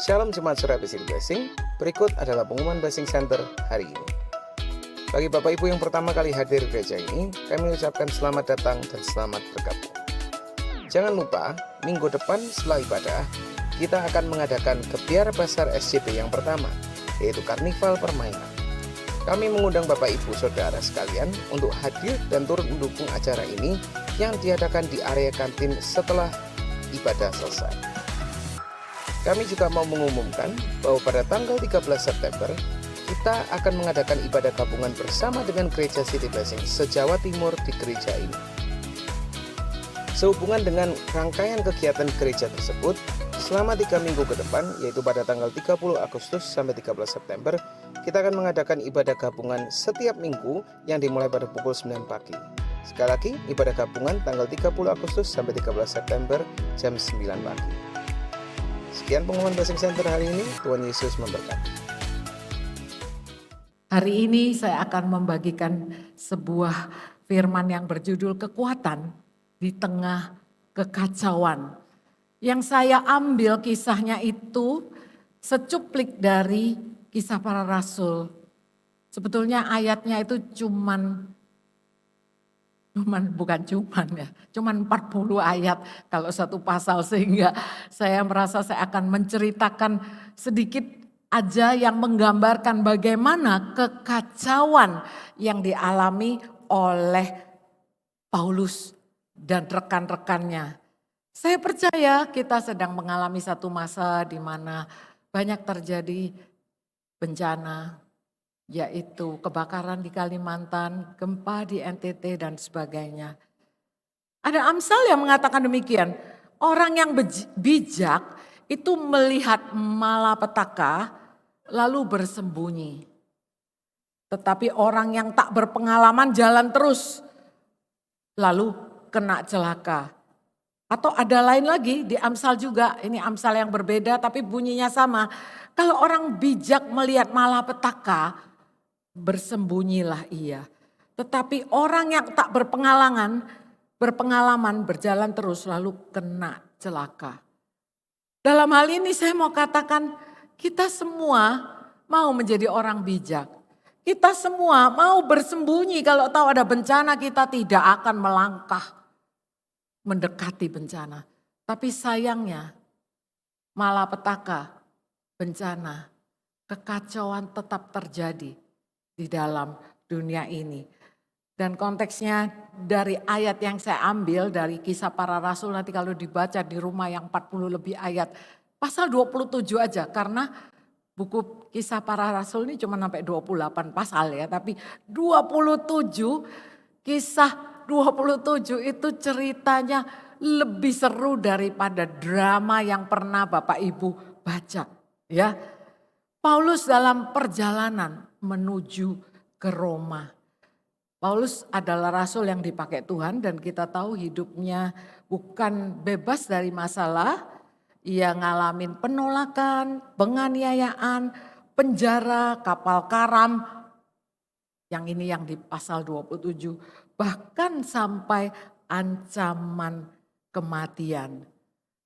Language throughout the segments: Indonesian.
Shalom Jemaat Surah Basic Blessing, berikut adalah pengumuman Blessing Center hari ini. Bagi Bapak Ibu yang pertama kali hadir gereja ini, kami mengucapkan selamat datang dan selamat bergabung. Jangan lupa, minggu depan setelah ibadah, kita akan mengadakan Gebiar Basar SCP yang pertama, yaitu Karnival Permainan. Kami mengundang Bapak Ibu Saudara sekalian untuk hadir dan turut mendukung acara ini yang diadakan di area kantin setelah ibadah selesai. Kami juga mau mengumumkan bahwa pada tanggal 13 September, kita akan mengadakan ibadah gabungan bersama dengan Gereja City Blessing se-Jawa Timur di gereja ini. Sehubungan dengan rangkaian kegiatan gereja tersebut, selama 3 minggu ke depan, yaitu pada tanggal 30 Agustus sampai 13 September, kita akan mengadakan ibadah gabungan setiap minggu yang dimulai pada pukul 9 pagi. Sekali lagi, ibadah gabungan tanggal 30 Agustus sampai 13 September jam 9 pagi. Sekian pengumuman Blessing Center hari ini. Tuhan Yesus memberkati. Hari ini saya akan membagikan sebuah firman yang berjudul kekuatan di tengah kekacauan. Yang saya ambil kisahnya itu secuplik dari Kisah Para Rasul. Sebetulnya ayatnya itu cuman 40 ayat kalau satu pasal, sehingga saya merasa saya akan menceritakan sedikit aja yang menggambarkan bagaimana kekacauan yang dialami oleh Paulus dan rekan-rekannya. Saya percaya kita sedang mengalami satu masa di mana banyak terjadi bencana, yaitu kebakaran di Kalimantan, gempa di NTT dan sebagainya. Ada Amsal yang mengatakan demikian, orang yang bijak itu melihat malapetaka lalu bersembunyi. Tetapi orang yang tak berpengalaman jalan terus lalu kena celaka. Atau ada lain lagi di Amsal juga, ini Amsal yang berbeda tapi bunyinya sama. Kalau orang bijak melihat malapetaka, bersembunyilah ia. Tetapi orang yang tak berpengalaman berjalan terus lalu kena celaka. Dalam hal ini saya mau katakan kita semua mau menjadi orang bijak. Kita semua mau bersembunyi kalau tahu ada bencana, kita tidak akan melangkah mendekati bencana. Tapi sayangnya malapetaka, bencana, kekacauan tetap terjadi di dalam dunia ini. Dan konteksnya dari ayat yang saya ambil dari Kisah Para Rasul, nanti kalau dibaca di rumah yang 40 lebih ayat, pasal 27 aja, karena buku Kisah Para Rasul ini cuma sampai 28 pasal ya, tapi 27, kisah 27 itu ceritanya lebih seru daripada drama yang pernah Bapak Ibu baca ya. Paulus dalam perjalanan menuju ke Roma. Paulus adalah rasul yang dipakai Tuhan dan kita tahu hidupnya bukan bebas dari masalah. Ia ngalamin penolakan, penganiayaan, penjara, kapal karam. Yang ini yang di pasal 27. Bahkan sampai ancaman kematian.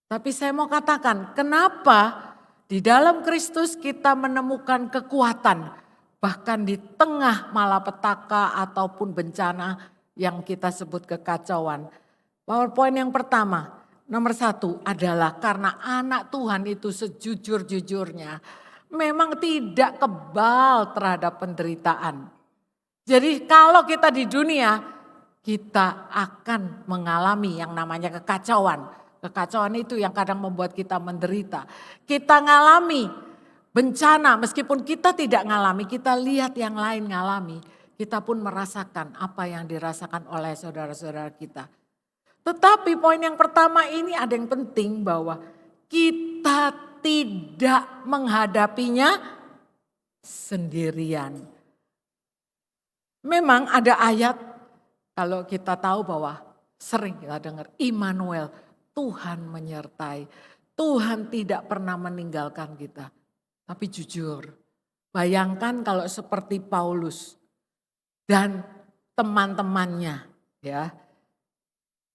Tapi saya mau katakan, kenapa di dalam Kristus kita menemukan kekuatan bahkan di tengah malapetaka ataupun bencana yang kita sebut kekacauan. PowerPoint yang pertama, nomor 1 adalah karena anak Tuhan itu sejujur-jujurnya memang tidak kebal terhadap penderitaan. Jadi kalau kita di dunia, kita akan mengalami yang namanya kekacauan. Kekacauan itu yang kadang membuat kita menderita. Kita ngalami bencana, meskipun kita tidak ngalami, kita lihat yang lain ngalami. Kita pun merasakan apa yang dirasakan oleh saudara-saudara kita. Tetapi poin yang pertama ini ada yang penting, bahwa kita tidak menghadapinya sendirian. Memang ada ayat, kalau kita tahu bahwa sering kita dengar, Immanuel, Tuhan menyertai. Tuhan tidak pernah meninggalkan kita. Tapi jujur, bayangkan kalau seperti Paulus dan teman-temannya ya.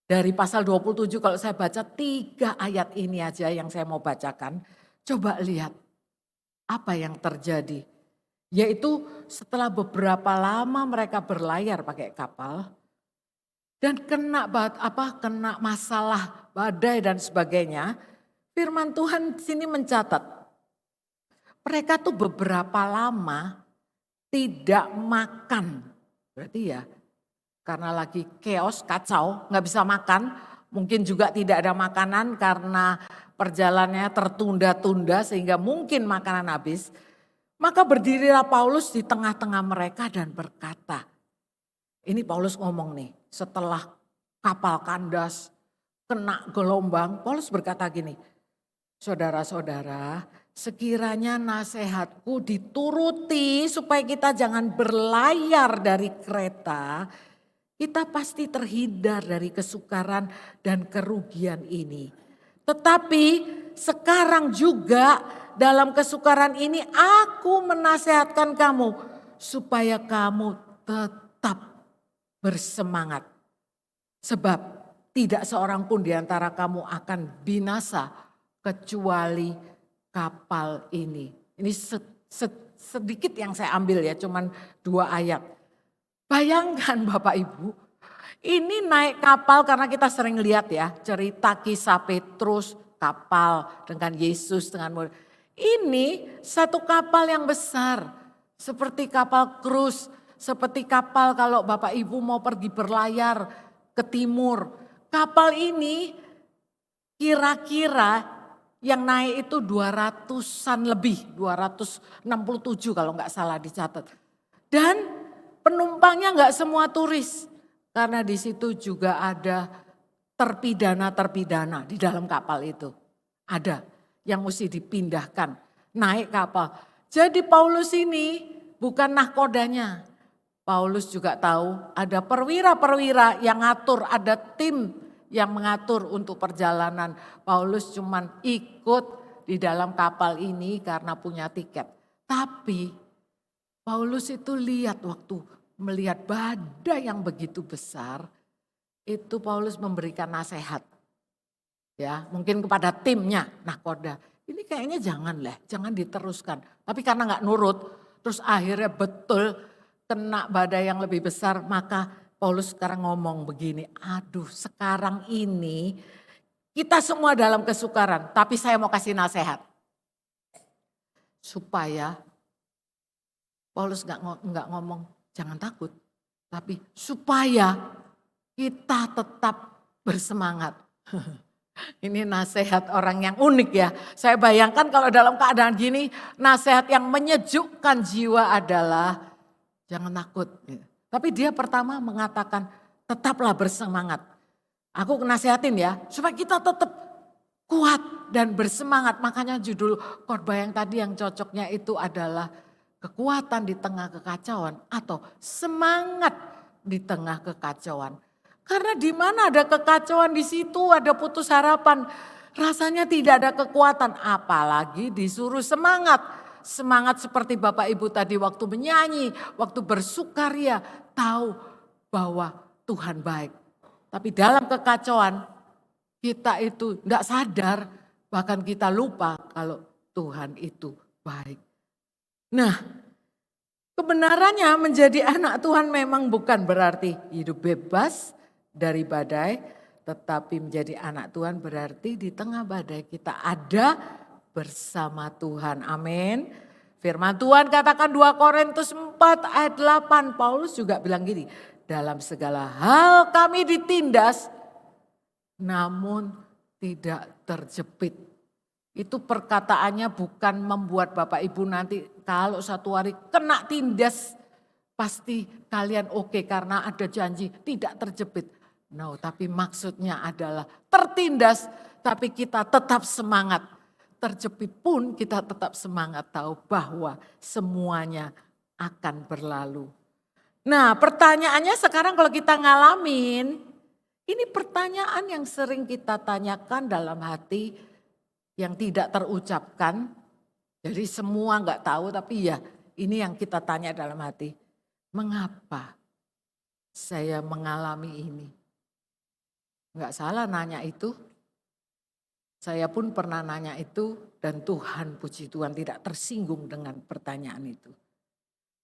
Dari pasal 27 kalau saya baca 3 ayat ini aja yang saya mau bacakan. Coba lihat apa yang terjadi. Yaitu setelah beberapa lama mereka berlayar pakai kapal dan kena masalah badai dan sebagainya. Firman Tuhan sini mencatat, mereka tuh beberapa lama tidak makan. Berarti ya karena lagi chaos, kacau, nggak bisa makan. Mungkin juga tidak ada makanan karena perjalanannya tertunda-tunda sehingga mungkin makanan habis. Maka berdirilah Paulus di tengah-tengah mereka dan berkata, ini Paulus ngomong nih, setelah kapal kandas, kena gelombang, Paulus berkata gini, saudara-saudara, sekiranya nasihatku dituruti supaya kita jangan berlayar dari kereta, kita pasti terhindar dari kesukaran dan kerugian ini. Tetapi sekarang juga dalam kesukaran ini aku menasehatkan kamu supaya kamu tetap bersemangat. Sebab tidak seorang pun di antara kamu akan binasa kecuali kapal ini. Ini sedikit yang saya ambil ya, cuman 2 ayat. Bayangkan Bapak Ibu, ini naik kapal karena kita sering lihat ya cerita kisah Petrus, kapal dengan Yesus dengan murid. Ini satu kapal yang besar seperti kapal krus, seperti kapal kalau Bapak Ibu mau pergi berlayar ke timur. Kapal ini kira-kira yang naik itu 200-an lebih, 267 kalau nggak salah dicatat. Dan penumpangnya nggak semua turis, karena di situ juga ada terpidana-terpidana di dalam kapal itu. Ada yang mesti dipindahkan, naik kapal. Jadi Paulus ini bukan nahkodanya. Paulus juga tahu ada perwira-perwira yang ngatur, ada tim yang mengatur untuk perjalanan. Paulus cuman ikut di dalam kapal ini karena punya tiket. Tapi Paulus itu lihat waktu melihat badai yang begitu besar, itu Paulus memberikan nasihat. Ya, mungkin kepada timnya nahkoda. Ini kayaknya jangan diteruskan. Tapi karena nggak nurut, terus akhirnya betul kena badai yang lebih besar, maka Paulus sekarang ngomong begini, aduh sekarang ini kita semua dalam kesukaran, tapi saya mau kasih nasihat. Supaya Paulus nggak ngomong jangan takut, tapi supaya kita tetap bersemangat. Ini nasihat orang yang unik ya. Saya bayangkan kalau dalam keadaan gini, nasihat yang menyejukkan jiwa adalah jangan takut. Tapi dia pertama mengatakan tetaplah bersemangat. Aku nasihatin ya, supaya kita tetap kuat dan bersemangat. Makanya judul khotbah yang tadi yang cocoknya itu adalah kekuatan di tengah kekacauan atau semangat di tengah kekacauan. Karena di mana ada kekacauan di situ ada putus harapan. Rasanya tidak ada kekuatan, apalagi disuruh semangat. Semangat seperti Bapak Ibu tadi waktu menyanyi, waktu bersukaria, tahu bahwa Tuhan baik. Tapi dalam kekacauan kita itu tidak sadar, bahkan kita lupa kalau Tuhan itu baik. Nah, kebenarannya menjadi anak Tuhan memang bukan berarti hidup bebas dari badai, tetapi menjadi anak Tuhan berarti di tengah badai kita ada bersama Tuhan. Amin. Firman Tuhan katakan 2 Korintus 4 ayat 8. Paulus juga bilang gini, dalam segala hal kami ditindas namun tidak terjepit. Itu perkataannya bukan membuat Bapak Ibu nanti kalau satu hari kena tindas pasti kalian oke karena ada janji tidak terjepit. No, tapi maksudnya adalah tertindas tapi kita tetap semangat. Terjepit pun kita tetap semangat tahu bahwa semuanya akan berlalu. Nah pertanyaannya sekarang kalau kita ngalamin, ini pertanyaan yang sering kita tanyakan dalam hati yang tidak terucapkan. Jadi semua nggak tahu tapi ya ini yang kita tanya dalam hati. Mengapa saya mengalami ini? Nggak salah nanya itu. Saya pun pernah nanya itu dan Tuhan, puji Tuhan, tidak tersinggung dengan pertanyaan itu.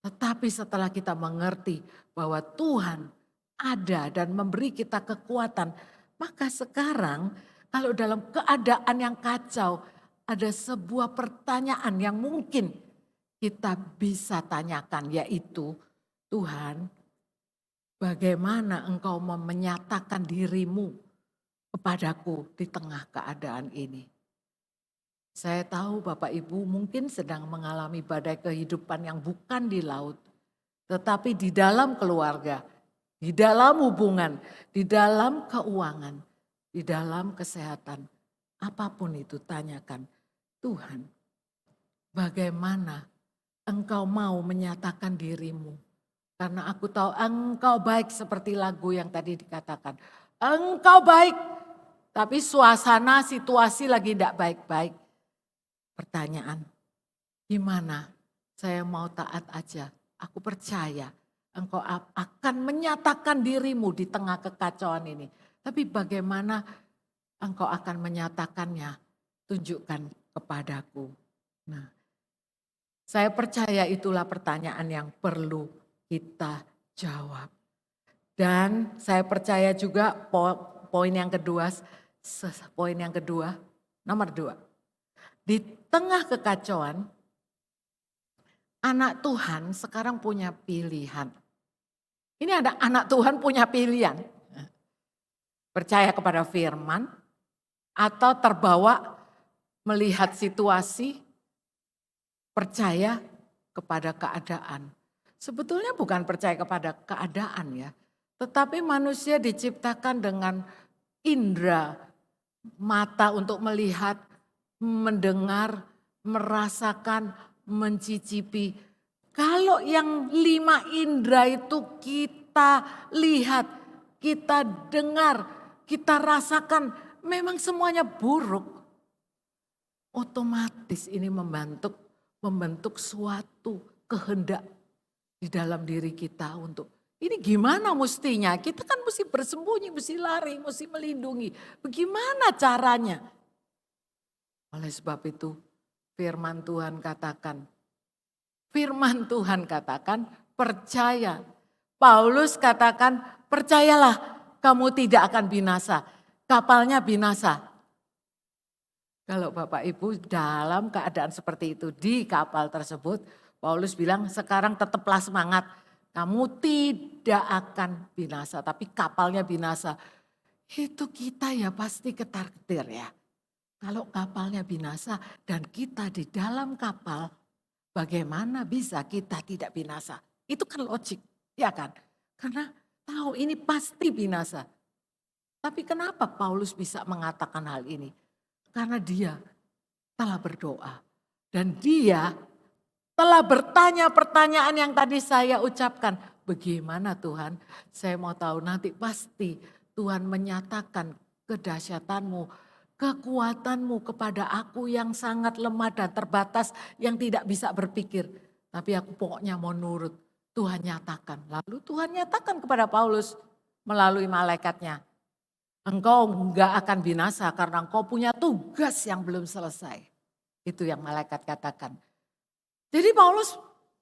Tetapi setelah kita mengerti bahwa Tuhan ada dan memberi kita kekuatan, maka sekarang kalau dalam keadaan yang kacau, ada sebuah pertanyaan yang mungkin kita bisa tanyakan, yaitu Tuhan, bagaimana Engkau mau menyatakan dirimu kepadaku di tengah keadaan ini? Saya tahu Bapak Ibu mungkin sedang mengalami badai kehidupan yang bukan di laut, tetapi di dalam keluarga, di dalam hubungan, di dalam keuangan, di dalam kesehatan. Apapun itu tanyakan, Tuhan, bagaimana Engkau mau menyatakan dirimu? Karena aku tahu Engkau baik, seperti lagu yang tadi dikatakan. Engkau baik, tapi suasana situasi lagi tidak baik-baik. Pertanyaan, gimana? Saya mau taat aja. Aku percaya Engkau akan menyatakan dirimu di tengah kekacauan ini. Tapi bagaimana Engkau akan menyatakannya? Tunjukkan kepadaku. Nah, saya percaya itulah pertanyaan yang perlu kita jawab. Dan saya percaya juga poin yang kedua, nomor 2. Di tengah kekacauan, anak Tuhan sekarang punya pilihan. Ini ada anak Tuhan punya pilihan. Percaya kepada firman atau terbawa melihat situasi, percaya kepada keadaan. Sebetulnya bukan percaya kepada keadaan ya. Tetapi manusia diciptakan dengan indera mata untuk melihat, mendengar, merasakan, mencicipi. Kalau yang 5 indera itu kita lihat, kita dengar, kita rasakan, memang semuanya buruk. Otomatis ini membentuk suatu kehendak di dalam diri kita untuk ini gimana mestinya? Kita kan mesti bersembunyi, mesti lari, mesti melindungi. Bagaimana caranya? Oleh sebab itu firman Tuhan katakan percaya. Paulus katakan percayalah kamu tidak akan binasa. Kapalnya binasa. Kalau Bapak Ibu dalam keadaan seperti itu di kapal tersebut, Paulus bilang sekarang tetaplah semangat. Kamu tidak akan binasa, tapi kapalnya binasa. Itu kita ya pasti ketar-ketir ya. Kalau kapalnya binasa dan kita di dalam kapal, bagaimana bisa kita tidak binasa? Itu kan logik, ya kan? Karena tahu ini pasti binasa. Tapi kenapa Paulus bisa mengatakan hal ini? Karena dia telah berdoa dan dia telah bertanya pertanyaan yang tadi saya ucapkan. Bagaimana Tuhan? Saya mau tahu nanti pasti Tuhan menyatakan kedahsyatanmu, kekuatanmu kepada aku yang sangat lemah dan terbatas, yang tidak bisa berpikir. Tapi aku pokoknya mau nurut. Tuhan nyatakan. Lalu Tuhan nyatakan kepada Paulus melalui malaikatnya. Engkau enggak akan binasa karena engkau punya tugas yang belum selesai. Itu yang malaikat katakan. Jadi Paulus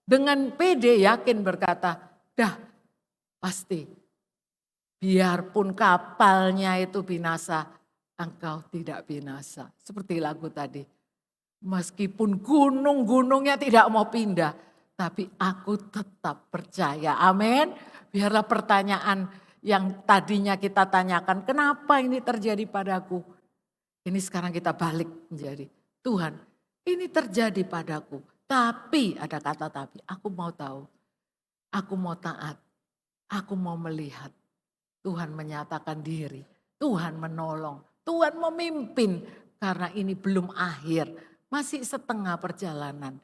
dengan pede yakin berkata, dah pasti biarpun kapalnya itu binasa, engkau tidak binasa. Seperti lagu tadi. Meskipun gunung-gunungnya tidak mau pindah, tapi aku tetap percaya. Amin. Biarlah pertanyaan yang tadinya kita tanyakan, kenapa ini terjadi padaku? Ini sekarang kita balik menjadi, Tuhan ini terjadi padaku. Tapi ada kata tapi, aku mau tahu, aku mau taat, aku mau melihat. Tuhan menyatakan diri, Tuhan menolong, Tuhan memimpin. Karena ini belum akhir, masih setengah perjalanan.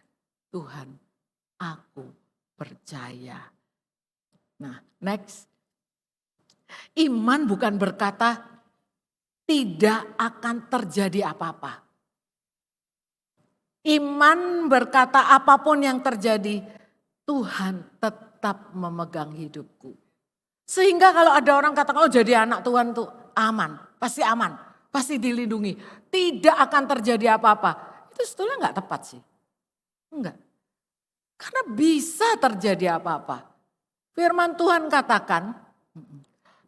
Tuhan, aku percaya. Nah, next. Iman bukan berkata tidak akan terjadi apa-apa. Iman berkata apapun yang terjadi, Tuhan tetap memegang hidupku. Sehingga kalau ada orang katakan, oh jadi anak Tuhan tuh aman, pasti aman. pasti dilindungi, tidak akan terjadi apa-apa. Itu sebetulnya nggak tepat sih. Enggak. Karena bisa terjadi apa-apa. Firman Tuhan katakan,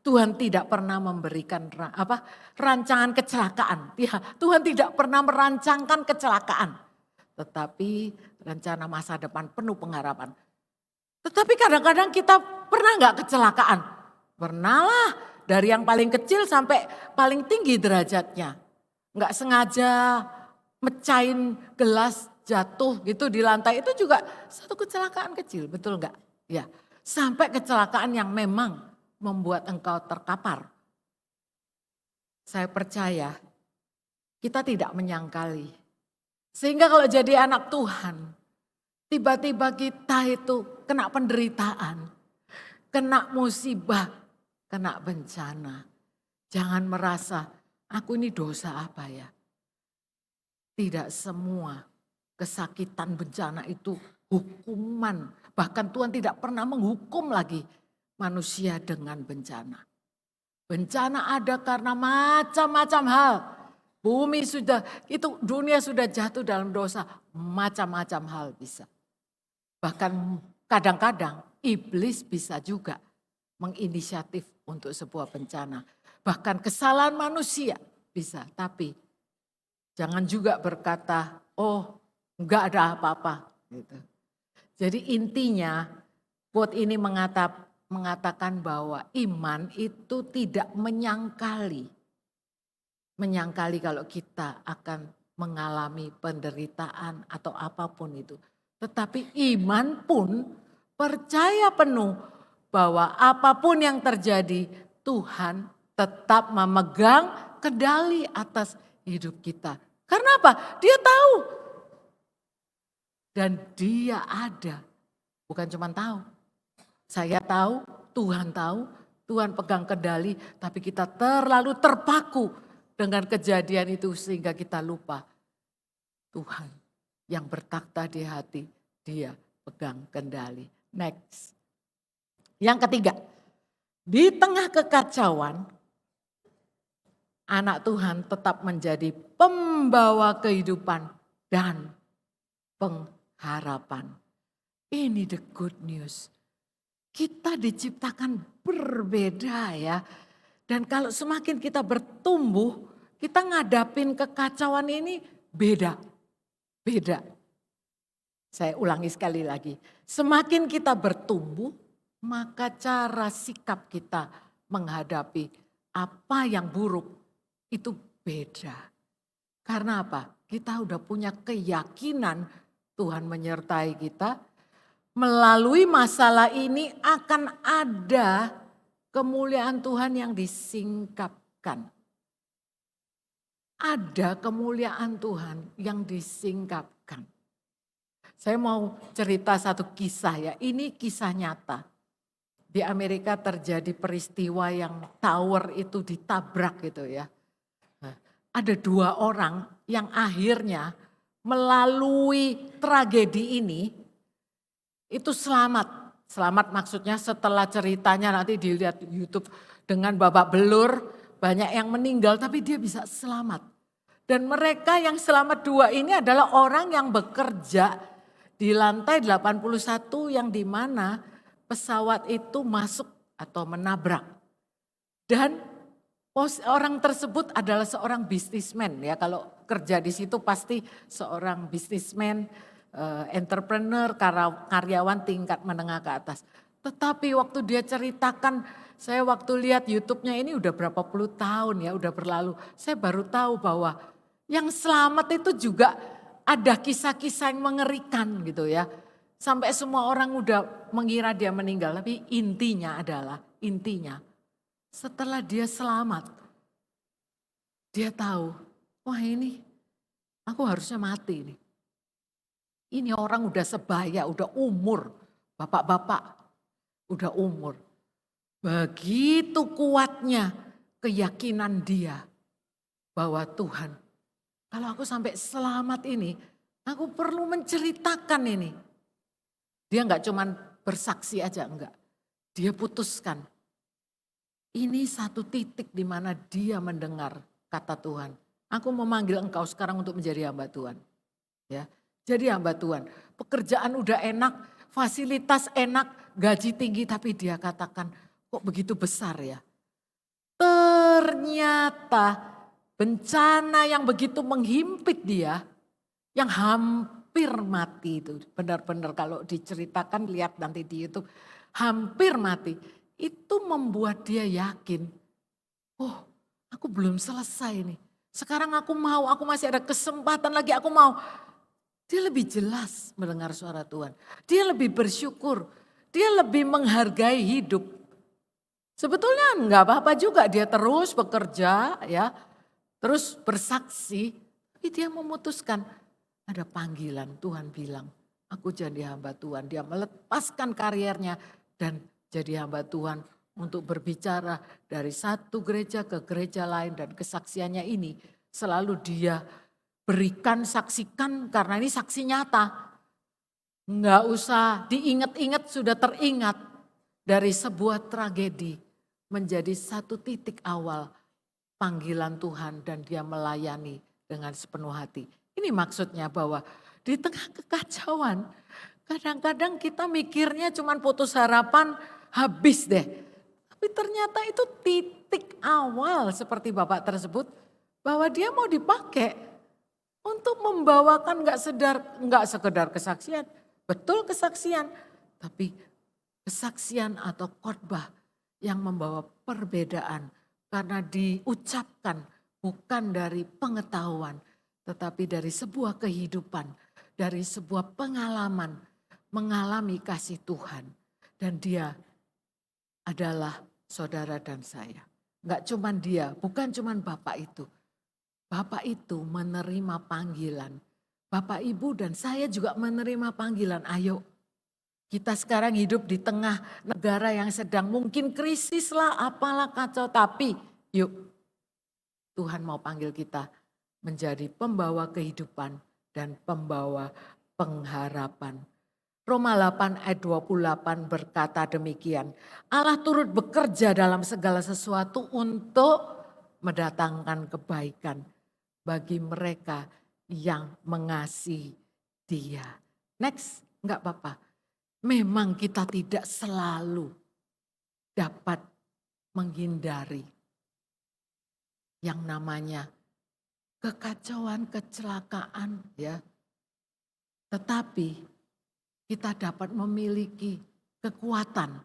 Tuhan tidak pernah memberikan rancangan kecelakaan. Ya, Tuhan tidak pernah merancangkan kecelakaan. Tetapi rencana masa depan penuh pengharapan. Tetapi kadang-kadang kita pernah nggak kecelakaan? Pernah lah, dari yang paling kecil sampai paling tinggi derajatnya. Nggak sengaja mecahin gelas jatuh gitu di lantai, itu juga satu kecelakaan kecil, betul nggak? Ya, sampai kecelakaan yang memang membuat engkau terkapar. Saya percaya kita tidak menyangkali. Sehingga kalau jadi anak Tuhan, tiba-tiba kita itu kena penderitaan, kena musibah, kena bencana. Jangan merasa, aku ini dosa apa ya? Tidak semua kesakitan bencana itu hukuman. Bahkan Tuhan tidak pernah menghukum lagi manusia dengan bencana. Bencana ada karena macam-macam hal. Dunia sudah jatuh dalam dosa, macam-macam hal bisa. Bahkan kadang-kadang iblis bisa juga menginisiatif untuk sebuah bencana. Bahkan kesalahan manusia bisa, tapi jangan juga berkata, oh enggak ada apa-apa. Gitu. Jadi intinya quote ini mengatakan bahwa iman itu tidak menyangkali. Menyangkali kalau kita akan mengalami penderitaan atau apapun itu. Tetapi iman pun percaya penuh bahwa apapun yang terjadi Tuhan tetap memegang kendali atas hidup kita. Karena apa? Dia tahu. Dan dia ada. Bukan cuma tahu. Saya tahu, Tuhan tahu, Tuhan pegang kendali, tapi kita terlalu terpaku dengan kejadian itu sehingga kita lupa. Tuhan yang bertakhta di hati, dia pegang kendali. Next. Yang ketiga, di tengah kekacauan, anak Tuhan tetap menjadi pembawa kehidupan dan pengharapan. Ini the good news. Kita diciptakan berbeda ya. Dan kalau semakin kita bertumbuh, kita ngadapin kekacauan ini beda. Beda. Saya ulangi sekali lagi. Semakin kita bertumbuh, maka cara sikap kita menghadapi apa yang buruk itu beda. Karena apa? Kita udah punya keyakinan Tuhan menyertai kita. Melalui masalah ini akan ada kemuliaan Tuhan yang disingkapkan. Ada kemuliaan Tuhan yang disingkapkan. Saya mau cerita satu kisah ya, ini kisah nyata. Di Amerika terjadi peristiwa yang tower itu ditabrak gitu ya. Nah, ada 2 orang yang akhirnya melalui tragedi ini itu selamat. Selamat maksudnya setelah ceritanya nanti dilihat di YouTube dengan babak belur, banyak yang meninggal tapi dia bisa selamat. Dan mereka yang selamat 2 ini adalah orang yang bekerja di lantai 81 yang dimana pesawat itu masuk atau menabrak. Dan orang tersebut adalah seorang bisnismen ya, kalau kerja di situ pasti seorang bisnismen, entrepreneur, karyawan tingkat menengah ke atas. Tetapi waktu dia ceritakan, saya waktu lihat YouTube-nya ini udah berapa puluh tahun ya, udah berlalu. Saya baru tahu bahwa yang selamat itu juga ada kisah-kisah yang mengerikan gitu ya. Sampai semua orang udah mengira dia meninggal, tapi intinya setelah dia selamat, dia tahu, wah ini aku harusnya mati nih. Ini orang udah sebaya, udah umur, bapak-bapak udah umur. Begitu kuatnya keyakinan dia bahwa Tuhan, kalau aku sampai selamat ini, aku perlu menceritakan ini. Dia enggak cuman bersaksi aja, enggak. Dia putuskan. Ini satu titik di mana dia mendengar kata Tuhan. Aku memanggil engkau sekarang untuk menjadi hamba Tuhan. Ya, jadi hamba Tuhan. Pekerjaan udah enak, fasilitas enak, gaji tinggi, tapi dia katakan kok begitu besar ya. Ternyata bencana yang begitu menghimpit dia, yang hampir mati itu. Benar-benar kalau diceritakan, lihat nanti di YouTube, hampir mati. Itu membuat dia yakin, oh aku belum selesai nih. Sekarang aku masih ada kesempatan lagi, aku mau. Dia lebih jelas mendengar suara Tuhan. Dia lebih bersyukur, dia lebih menghargai hidup. Sebetulnya enggak apa-apa juga dia terus bekerja ya, terus bersaksi. Tapi dia memutuskan ada panggilan, Tuhan bilang aku jadi hamba Tuhan. Dia melepaskan karirnya dan jadi hamba Tuhan untuk berbicara dari satu gereja ke gereja lain. Dan kesaksiannya ini selalu dia berikan, saksikan karena ini saksi nyata. Enggak usah diingat-ingat, sudah teringat dari sebuah tragedi menjadi satu titik awal panggilan Tuhan dan dia melayani dengan sepenuh hati. Ini maksudnya bahwa di tengah kekacauan kadang-kadang kita mikirnya cuman putus harapan, habis deh. Tapi ternyata itu titik awal seperti Bapak tersebut bahwa dia mau dipakai untuk membawakan enggak sekedar kesaksian, betul kesaksian, tapi kesaksian atau khotbah yang membawa perbedaan karena diucapkan bukan dari pengetahuan, tetapi dari sebuah kehidupan, dari sebuah pengalaman, mengalami kasih Tuhan. Dan dia adalah saudara dan saya. Enggak cuman dia, bukan cuman Bapak itu. Bapak itu menerima panggilan. Bapak, Ibu dan saya juga menerima panggilan. Ayo kita sekarang hidup di tengah negara yang sedang mungkin krisis lah, apalah kacau. Tapi yuk Tuhan mau panggil kita menjadi pembawa kehidupan dan pembawa pengharapan. Roma 8 ayat 28 berkata demikian. Allah turut bekerja dalam segala sesuatu untuk mendatangkan kebaikan bagi mereka yang mengasihi Dia. Next, enggak apa-apa. Memang kita tidak selalu dapat menghindari yang namanya kekacauan, kecelakaan ya. Tetapi kita dapat memiliki kekuatan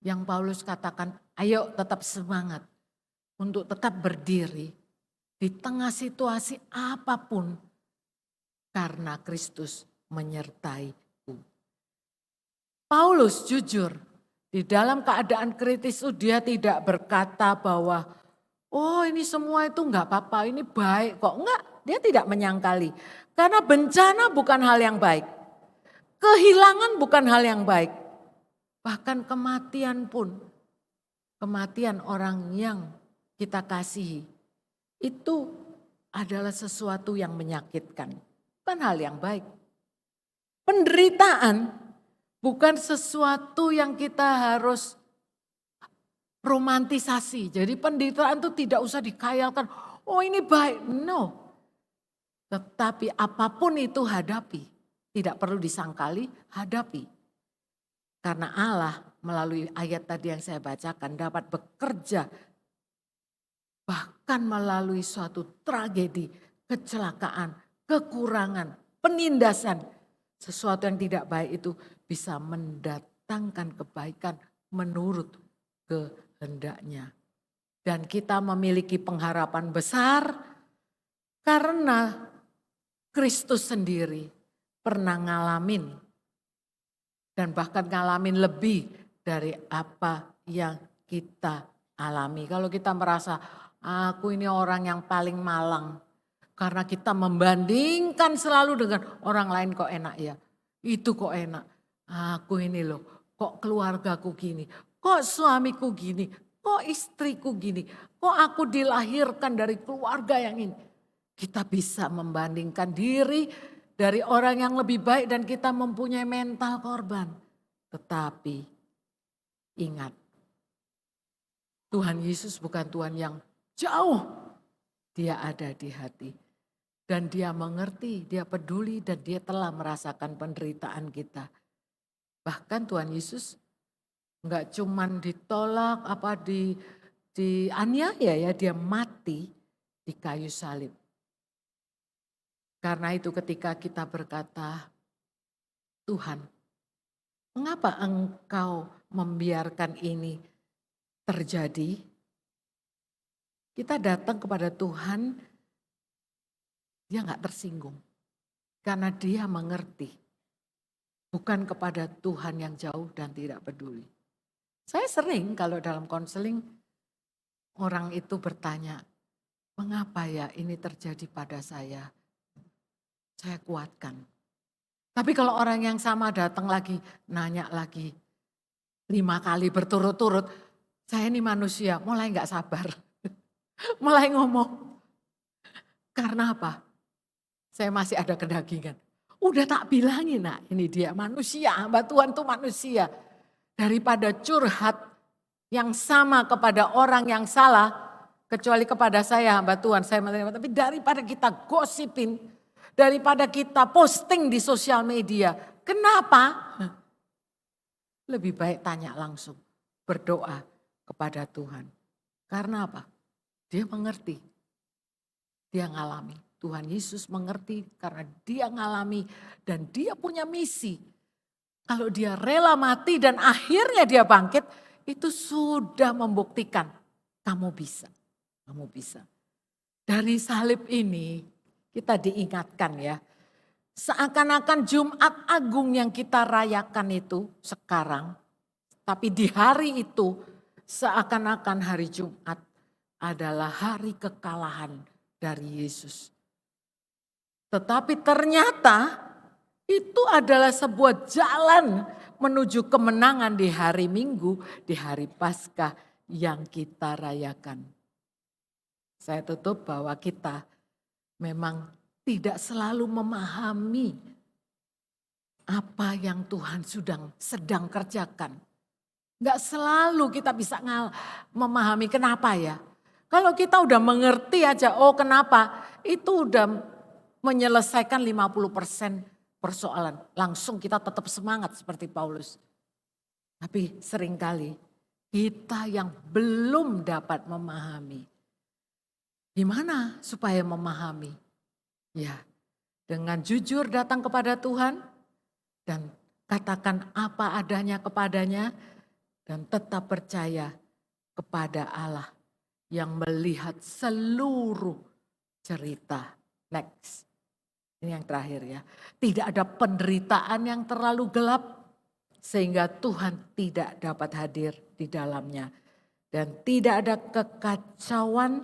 yang Paulus katakan, ayo tetap semangat untuk tetap berdiri di tengah situasi apapun karena Kristus menyertaiku. Paulus jujur di dalam keadaan kritis itu dia tidak berkata bahwa oh ini semua itu enggak apa-apa, ini baik kok. Enggak, dia tidak menyangkali. Karena bencana bukan hal yang baik. Kehilangan bukan hal yang baik. Bahkan kematian pun, kematian orang yang kita kasihi, itu adalah sesuatu yang menyakitkan. Bukan hal yang baik. Penderitaan bukan sesuatu yang kita harus romantisasi. Jadi penderitaan itu tidak usah dikayalkan. Oh ini baik, no. Tetapi apapun itu hadapi. Tidak perlu disangkali, hadapi. Karena Allah melalui ayat tadi yang saya bacakan dapat bekerja. Bahkan melalui suatu tragedi, kecelakaan, kekurangan, penindasan. Sesuatu yang tidak baik itu bisa mendatangkan kebaikan menurut kehendaknya. Dan kita memiliki pengharapan besar karena Kristus sendiri pernah ngalamin dan bahkan ngalamin lebih dari apa yang kita alami. Kalau kita merasa aku ini orang yang paling malang karena kita membandingkan selalu dengan orang lain kok enak ya. Itu kok enak. Aku ini loh kok keluargaku gini, kok suamiku gini, kok istriku gini, kok aku dilahirkan dari keluarga yang ini. Kita bisa membandingkan diri dari orang yang lebih baik dan kita mempunyai mental korban. Tetapi ingat, Tuhan Yesus bukan Tuhan yang jauh Dia ada di hati. Dan dia mengerti, dia peduli, dan dia telah merasakan penderitaan kita. Bahkan Tuhan Yesus enggak cuman ditolak, dianiaya ya, dia mati di kayu salib. Karena itu ketika kita berkata, Tuhan, mengapa Engkau membiarkan ini terjadi? Kita datang kepada Tuhan, dia enggak tersinggung. Karena dia mengerti. Bukan kepada Tuhan yang jauh dan tidak peduli. Saya sering kalau dalam konseling, orang itu bertanya, mengapa ya ini terjadi pada saya? Saya kuatkan. Tapi kalau orang yang sama datang lagi, nanya lagi 5 kali berturut-turut, saya ini manusia mulai enggak sabar. Mulai ngomong. Karena apa? Saya masih ada kedagingan. Udah tak bilangin, nah ini dia manusia, hamba Tuhan tuh manusia. Daripada curhat yang sama kepada orang yang salah, kecuali kepada saya hamba Tuhan, saya menerima. Tapi daripada kita gosipin, daripada kita posting di sosial media, kenapa? Lebih baik tanya langsung, berdoa kepada Tuhan. Karena apa? Dia mengerti, dia ngalami. Tuhan Yesus mengerti karena dia ngalami dan dia punya misi. Kalau dia rela mati dan akhirnya dia bangkit, itu sudah membuktikan kamu bisa. Kamu bisa. Dari salib ini kita diingatkan ya. Seakan-akan Jumat Agung yang kita rayakan itu sekarang. Tapi di hari itu seakan-akan hari Jumat adalah hari kekalahan dari Yesus. Tetapi ternyata itu adalah sebuah jalan menuju kemenangan di hari Minggu, di hari Paskah yang kita rayakan. Saya tutup bahwa kita memang tidak selalu memahami apa yang Tuhan sedang kerjakan. Enggak selalu kita bisa memahami kenapa ya. Kalau kita udah mengerti aja, oh kenapa, itu udah menyelesaikan 50% persoalan. Langsung kita tetap semangat seperti Paulus. Tapi seringkali kita yang belum dapat memahami. Gimana supaya memahami? Ya, dengan jujur datang kepada Tuhan dan katakan apa adanya kepadanya dan tetap percaya kepada Allah yang melihat seluruh cerita. Next. Ini yang terakhir ya. Tidak ada penderitaan yang terlalu gelap sehingga Tuhan tidak dapat hadir di dalamnya. Dan tidak ada kekacauan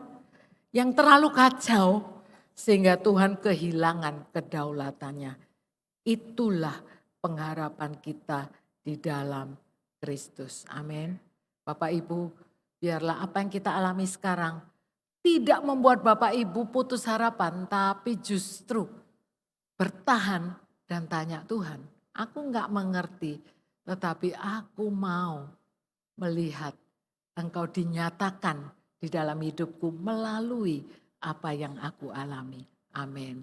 yang terlalu kacau sehingga Tuhan kehilangan kedaulatannya. Itulah pengharapan kita di dalam Kristus. Amin. Bapak Ibu, biarlah apa yang kita alami sekarang tidak membuat Bapak Ibu putus harapan, tapi justru bertahan dan tanya Tuhan, aku enggak mengerti, tetapi aku mau melihat Engkau dinyatakan di dalam hidupku melalui apa yang aku alami. Amin.